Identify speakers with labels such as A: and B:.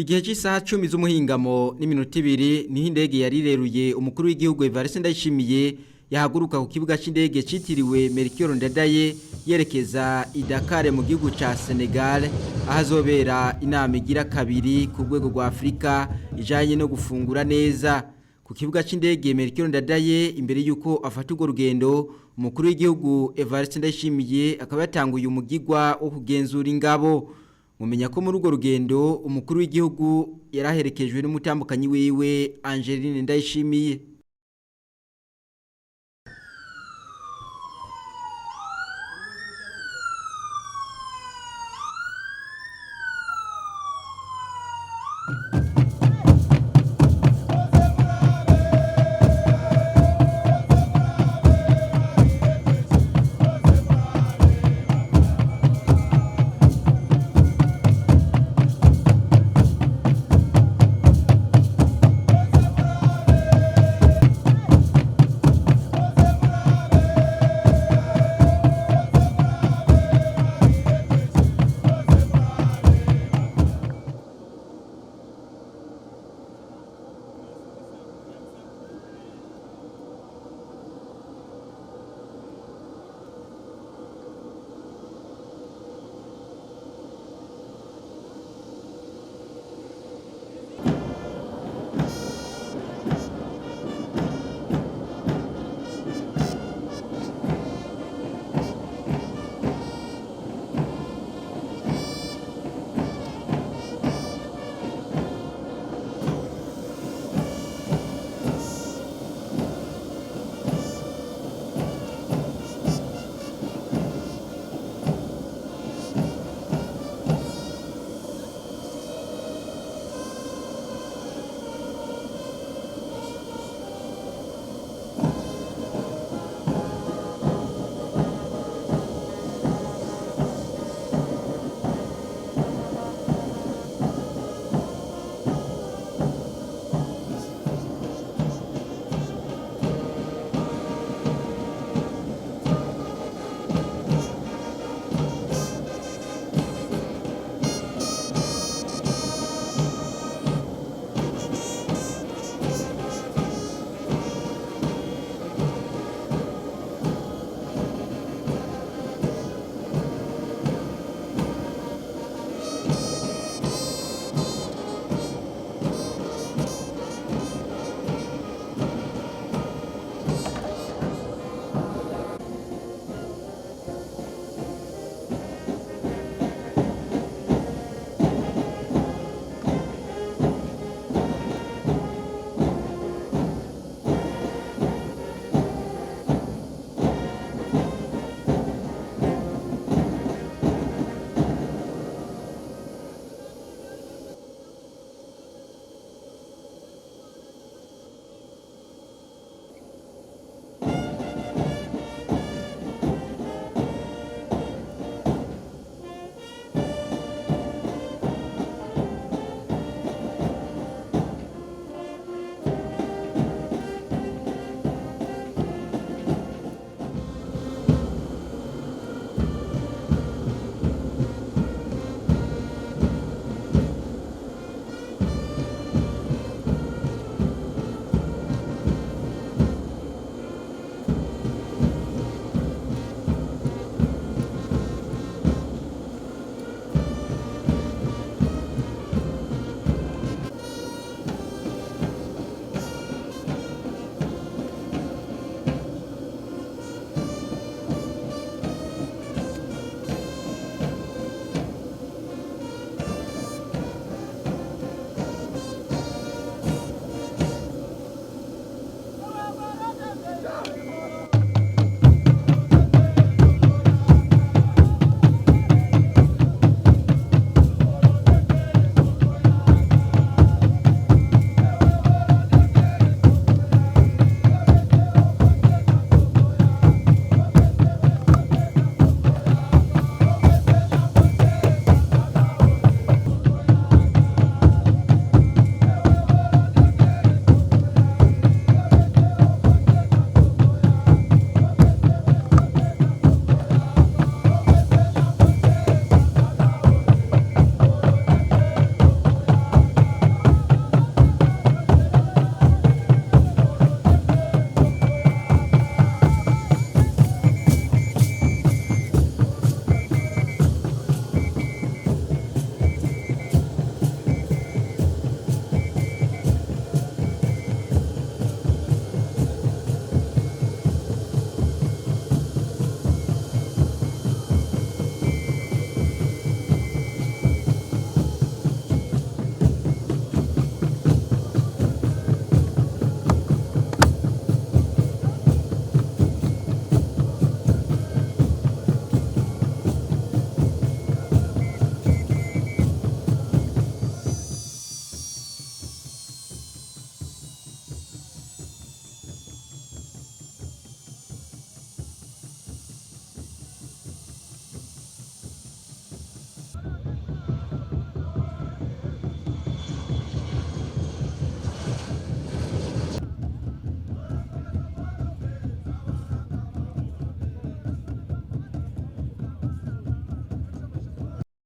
A: Igihe cy'isaha 10 z'umuhingamo n'iminota 2 niho indege yarireruye umukuru w'igihugu Evariste Ndayishimiye yahaguruka ku kibuga c'indege citiriwe Melchior Ndadaye yerekeza i Dakar mu gihugu ca Senegal ahazobera inama igira kabiri ku rwego rwa Afrika ijanye no gufungura neza. Ku kibuga c'indege Melchior Ndadaye imbere yuko afata urwo rugendo umukuru w'igihugu Evariste Ndayishimiye akaba yatanguye umugigwa wo kugenzura ingabo. Mumenya ko muri urwo rugendo umukuru w'igihugu yaraherekejwe n'umutambukanyi wiwe Angeline Ndayishimiye.